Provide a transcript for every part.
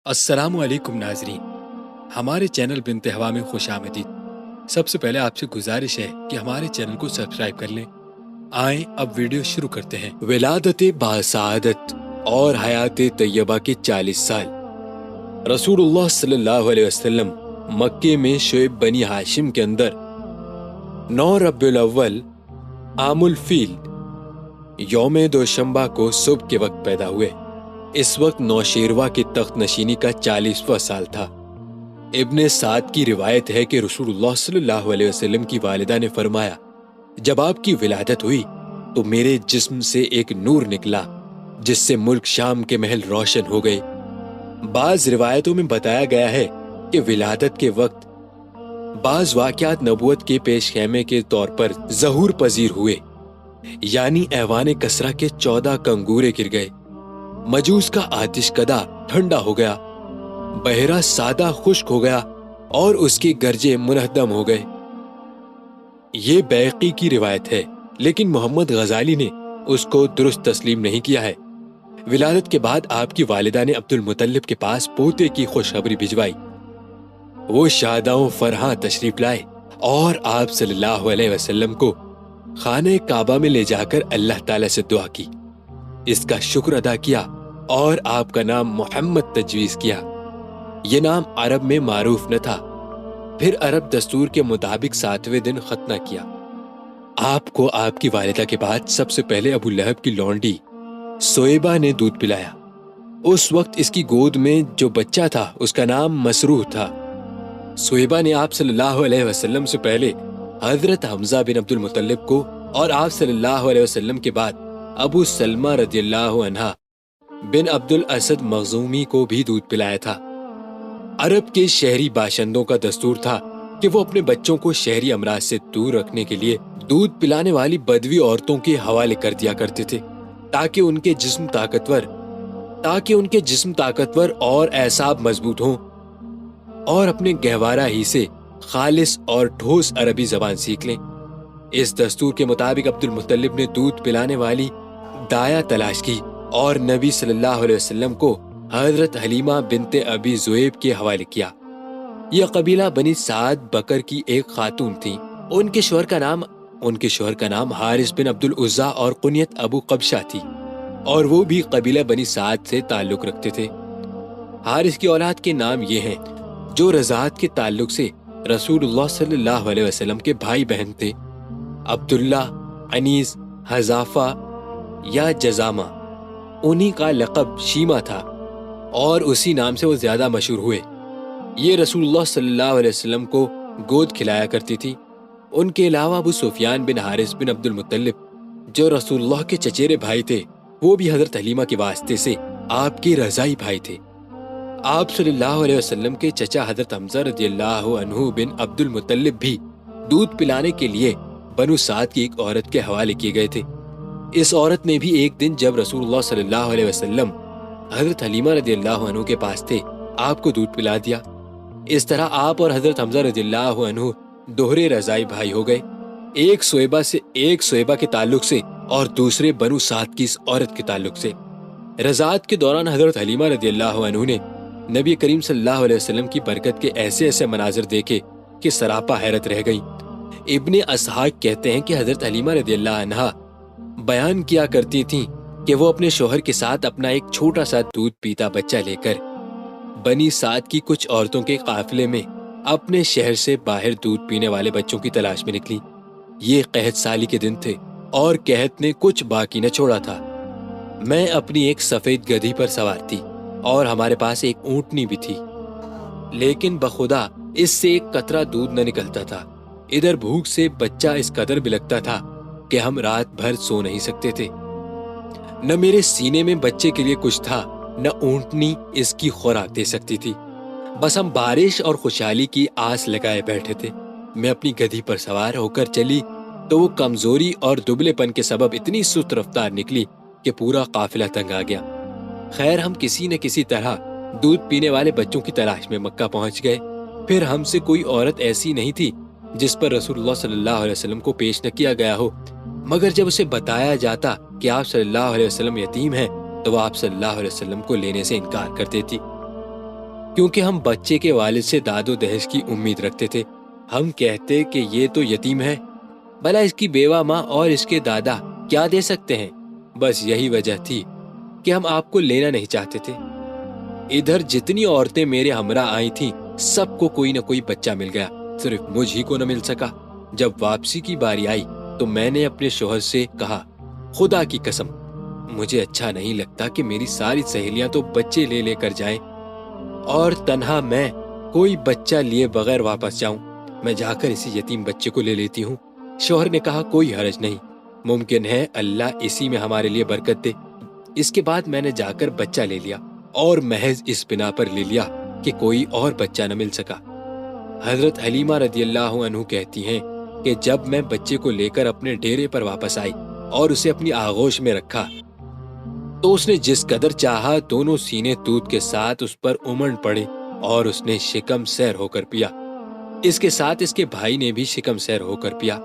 السلام علیکم ناظرین، ہمارے چینل بنت ہوا میں خوش آمدید۔ سب سے پہلے آپ سے گزارش ہے کہ ہمارے چینل کو سبسکرائب کر لیں۔ آئیں اب ویڈیو شروع کرتے ہیں۔ ولادت باسعادت اور حیات طیبہ کے 40 سال۔ رسول اللہ صلی اللہ علیہ وسلم مکے میں شعیب بنی ہاشم کے اندر 9 ربیع الاول عام الفیل یوم دوشنبہ کو صبح کے وقت پیدا ہوئے۔ اس وقت نوشیروہ کی تخت نشینی کا 40واں سال تھا۔ ابن سعد کی روایت ہے کہ رسول اللہ صلی اللہ علیہ وسلم کی والدہ نے فرمایا، جب آپ کی ولادت ہوئی تو میرے جسم سے ایک نور نکلا جس سے ملک شام کے محل روشن ہو گئے۔ بعض روایتوں میں بتایا گیا ہے کہ ولادت کے وقت بعض واقعات نبوت کے پیش خیمے کے طور پر ظہور پذیر ہوئے، یعنی ایوان کسرا کے 14 کنگورے گر گئے، مجوس کا آتش کدہ ٹھنڈا ہو گیا، بحیرہ سادہ خشک ہو گیا اور اس کے گرجے منہدم ہو گئے۔ یہ بیہقی کی روایت ہے، لیکن محمد غزالی نے اس کو درست تسلیم نہیں کیا ہے۔ ولادت کے بعد آپ کی والدہ نے عبد المطلب کے پاس پوتے کی خوشخبری بھجوائی۔ وہ شاداں فرحاں تشریف لائے اور آپ صلی اللہ علیہ وسلم کو خانہ کعبہ میں لے جا کر اللہ تعالیٰ سے دعا کی، اس کا شکر ادا کیا اور آپ کا نام محمد تجویز کیا۔ یہ نام عرب میں معروف نہ تھا۔ پھر عرب دستور کے مطابق 7ویں دن ختنہ کیا۔ آپ کو آپ کی والدہ کے بعد سب سے پہلے ابو لہب کی لونڈی سویبہ نے دودھ پلایا۔ اس وقت اس کی گود میں جو بچہ تھا اس کا نام مسروح تھا۔ سویبہ نے آپ صلی اللہ علیہ وسلم سے پہلے حضرت حمزہ بن عبد المطلب کو اور آپ صلی اللہ علیہ وسلم کے بعد ابو سلمہ رضی اللہ عنہ بن عبد الاسد مخزومی کو بھی دودھ پلایا تھا۔ عرب کے شہری باشندوں کا دستور تھا کہ وہ اپنے بچوں کو شہری امراض سے دور رکھنے کے لیے دودھ پلانے والی بدوی عورتوں کے حوالے کر دیا کرتے تھے تاکہ ان کے جسم طاقتور اور اعصاب مضبوط ہوں اور اپنے گہوارہ ہی سے خالص اور ٹھوس عربی زبان سیکھ لیں۔ اس دستور کے مطابق عبد المطلب نے دودھ پلانے والی دایا تلاش کی اور نبی صلی اللہ علیہ وسلم کو حضرت حلیمہ بنت ابی ذؤیب کے حوالے کیا۔ یہ قبیلہ بنی سعد بکر کی ایک خاتون تھی۔ ان کے شوہر کا نام حارث بن عبد العزیٰ اور کنیت ابو قبشہ تھی، اور وہ بھی قبیلہ بنی سعد سے تعلق رکھتے تھے۔ حارث کی اولاد کے نام یہ ہیں جو رضاعت کے تعلق سے رسول اللہ صلی اللہ علیہ وسلم کے بھائی بہن تھے: عبداللہ، انیس، حذافہ یا جزامہ۔ انہی کا لقب شیمہ تھا اور اسی نام سے وہ زیادہ مشہور ہوئے۔ یہ رسول اللہ صلی اللہ علیہ وسلم کو گود کھلایا کرتی تھی۔ ان کے علاوہ ابو سفیان بن حارث بن عبد المطلب جو رسول اللہ کے چچیرے بھائی تھے، وہ بھی حضرت حلیمہ کے واسطے سے آپ کے رضاعی بھائی تھے۔ آپ صلی اللہ علیہ وسلم کے چچا حضرت حمزہ رضی اللہ عنہ بن عبد المطلب بھی دودھ پلانے کے لیے بنو سعد کی ایک عورت کے حوالے کیے گئے تھے۔ اس عورت نے بھی ایک دن جب رسول اللہ صلی اللہ علیہ وسلم حضرت حلیمہ رضی اللہ عنہ کے پاس تھے، آپ کو دودھ پلا دیا۔ اس طرح آپ اور حضرت حمزہ رضی اللہ عنہ دوہرے رضائی بھائی ہو گئے، ایک سویبہ کے تعلق سے اور دوسرے بنو سعد کی اس عورت کے تعلق سے۔ رضاعت کے دوران حضرت حلیمہ رضی اللہ عنہ نے نبی کریم صلی اللہ علیہ وسلم کی برکت کے ایسے مناظر دیکھے کہ سراپا حیرت رہ گئی۔ ابن اسحاق کہتے ہیں کہ حضرت حلیمہ رضی اللہ عنہا بیان کیا کرتی تھیں کہ وہ اپنے شوہر کے ساتھ اپنا ایک چھوٹا سا دودھ پیتا بچہ لے کر بنی سعد کی کچھ عورتوں کے قافلے میں اپنے شہر سے باہر دودھ پینے والے بچوں کی تلاش میں نکلی۔ یہ قحط سالی کے دن تھے اور قحط نے کچھ باقی نہ چھوڑا تھا۔ میں اپنی ایک سفید گدھی پر سوار تھی اور ہمارے پاس ایک اونٹنی بھی تھی، لیکن بخدا اس سے ایک قطرہ دودھ نہ نکلتا تھا۔ ادھر بھوک سے بچہ اس قدر بلکتا تھا کہ ہم رات بھر سو نہیں سکتے تھے۔ نہ میرے سینے میں بچے کے لیے کچھ تھا، نہ اونٹنی اس کی خوراک دے سکتی تھی۔ بس ہم بارش اور خوشحالی کی آس لگائے بیٹھے تھے۔ میں اپنی گدھی پر سوار ہو کر چلی تو وہ کمزوری اور دبلے پن کے سبب اتنی سست رفتار نکلی کہ پورا قافلہ تنگ آ گیا۔ خیر، ہم کسی نہ کسی طرح دودھ پینے والے بچوں کی تلاش میں مکہ پہنچ گئے۔ پھر ہم سے کوئی عورت ایسی نہیں تھی جس پر رسول اللہ صلی اللہ علیہ وسلم کو پیش نہ کیا گیا ہو، مگر جب اسے بتایا جاتا کہ آپ صلی اللہ علیہ وسلم یتیم ہیں تو وہ آپ صلی اللہ علیہ وسلم کو لینے سے انکار کر دیتی۔ کیونکہ ہم بچے کے والد سے داد و دہیج کی امید رکھتے تھے۔ ہم کہتے کہ یہ تو یتیم ہے، بھلا اس کی بیوہ ماں اور اس کے دادا کیا دے سکتے ہیں؟ بس یہی وجہ تھی کہ ہم آپ کو لینا نہیں چاہتے تھے۔ ادھر جتنی عورتیں میرے ہمراہ آئی تھیں سب کو کوئی نہ کوئی بچہ مل گیا، صرف مجھ ہی کو نہ مل سکا۔ جب واپسی کی باری آئی تو میں نے اپنے شوہر سے کہا، خدا کی قسم مجھے اچھا نہیں لگتا کہ میری ساری سہیلیاں تو بچے لے لے کر جائیں اور تنہا میں کوئی بچہ لیے بغیر واپس جاؤں۔ میں جا کر اسی یتیم بچے کو لے لیتی ہوں۔ شوہر نے کہا، کوئی حرج نہیں، ممکن ہے اللہ اسی میں ہمارے لیے برکت دے۔ اس کے بعد میں نے جا کر بچہ لے لیا اور محض اس بنا پر لے لیا کہ کوئی اور بچہ نہ مل سکا۔ حضرت حلیمہ رضی اللہ عنہ کہتی ہیں کہ جب میں بچے کو لے کر اپنے ڈیرے پر واپس آئی اور اسے اپنی آغوش میں رکھا تو اس نے جس قدر چاہا دونوں سینے دودھ کے ساتھ اس پر امنڈ پڑے اور اس نے شکم سیر ہو کر پیا۔ اس کے ساتھ اس کے بھائی نے بھی شکم سیر ہو کر پیا۔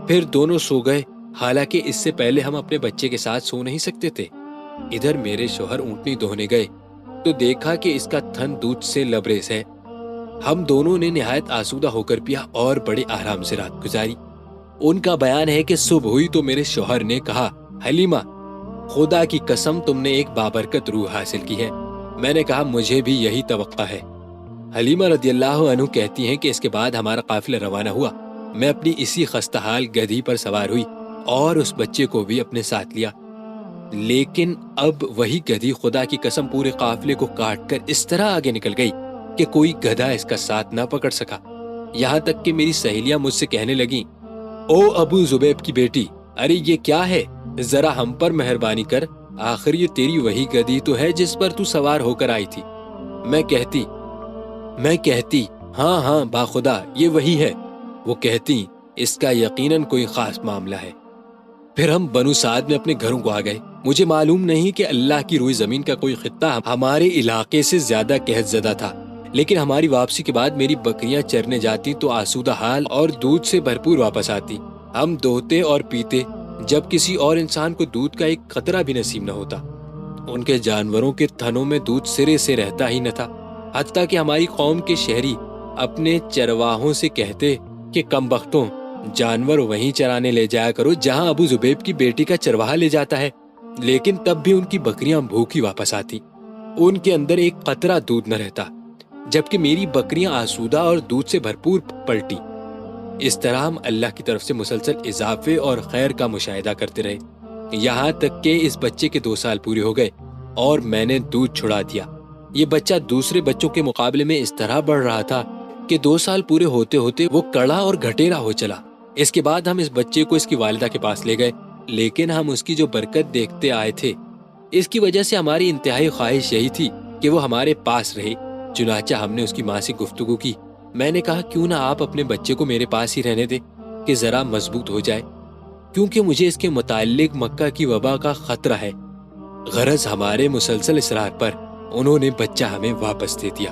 پھر دونوں سو گئے، حالانکہ اس سے پہلے ہم اپنے بچے کے ساتھ سو نہیں سکتے تھے۔ ادھر میرے شوہر اونٹنی دھونے گئے تو دیکھا کہ اس کا تھن دودھ سے لبریز ہے۔ ہم دونوں نے نہایت آسودہ ہو کر پیا اور بڑے آرام سے رات گزاری۔ ان کا بیان ہے کہ صبح ہوئی تو میرے شوہر نے کہا، حلیمہ خدا کی قسم تم نے ایک بابرکت روح حاصل کی ہے۔ میں نے کہا، مجھے بھی یہی توقع ہے۔ حلیمہ رضی اللہ عنہ کہتی ہیں کہ اس کے بعد ہمارا قافلہ روانہ ہوا۔ میں اپنی اسی خستہ حال گدھی پر سوار ہوئی اور اس بچے کو بھی اپنے ساتھ لیا، لیکن اب وہی گدھی خدا کی قسم پورے قافلے کو کاٹ کر اس طرح آگے نکل گئی کہ کوئی گدھا اس کا ساتھ نہ پکڑ سکا۔ یہاں تک کہ میری سہیلیاں مجھ سے کہنے لگیں، او ابو زبیب کی بیٹی، ارے یہ کیا ہے، ذرا ہم پر مہربانی کر، آخر یہ تیری وہی گدھی تو ہے جس پر تو سوار ہو کر آئی تھی۔ میں کہتی ہاں ہاں باخدا یہ وہی ہے۔ وہ کہتی، اس کا یقیناً کوئی خاص معاملہ ہے۔ پھر ہم بنو سعد میں اپنے گھروں کو آ گئے۔ مجھے معلوم نہیں کہ اللہ کی روئی زمین کا کوئی خطہ ہمارے علاقے سے زیادہ قحط زدہ تھا، لیکن ہماری واپسی کے بعد میری بکریاں چرنے جاتی تو آسودہ حال اور دودھ سے بھرپور واپس آتی۔ ہم دوہتے اور پیتے جب کسی اور انسان کو دودھ کا ایک قطرہ بھی نصیب نہ ہوتا۔ ان کے جانوروں کے تھنوں میں دودھ سرے سے رہتا ہی نہ تھا، حتیٰ کہ ہماری قوم کے شہری اپنے چرواہوں سے کہتے کہ کم بختوں، جانور وہیں چرانے لے جایا کرو جہاں ابو زبیب کی بیٹی کا چرواہا لے جاتا ہے، لیکن تب بھی ان کی بکریاں بھوکی واپس آتی، ان کے اندر ایک قطرہ دودھ نہ رہتا، جبکہ میری بکریاں آسودہ اور دودھ سے بھرپور پلٹی۔ اس طرح ہم اللہ کی طرف سے مسلسل اضافے اور خیر کا مشاہدہ کرتے رہے، یہاں تک کہ اس بچے کے 2 سال پورے ہو گئے اور میں نے دودھ چھڑا دیا۔ یہ بچہ دوسرے بچوں کے مقابلے میں اس طرح بڑھ رہا تھا کہ 2 سال پورے ہوتے ہوتے وہ کڑا اور گھٹیرا ہو چلا۔ اس کے بعد ہم اس بچے کو اس کی والدہ کے پاس لے گئے، لیکن ہم اس کی جو برکت دیکھتے آئے تھے، اس کی وجہ سے ہماری انتہائی خواہش یہی تھی کہ وہ ہمارے پاس رہے۔ چنانچہ ہم نے اس کی ماں سے گفتگو کی۔ میں نے کہا، کیوں نہ آپ اپنے بچے کو میرے پاس ہی رہنے دیں کہ ذرا مضبوط ہو جائے، کیونکہ مجھے اس کے متعلق مکہ کی وبا کا خطرہ ہے۔ غرض ہمارے مسلسل اصرار پر انہوں نے بچہ ہمیں واپس دے دیا۔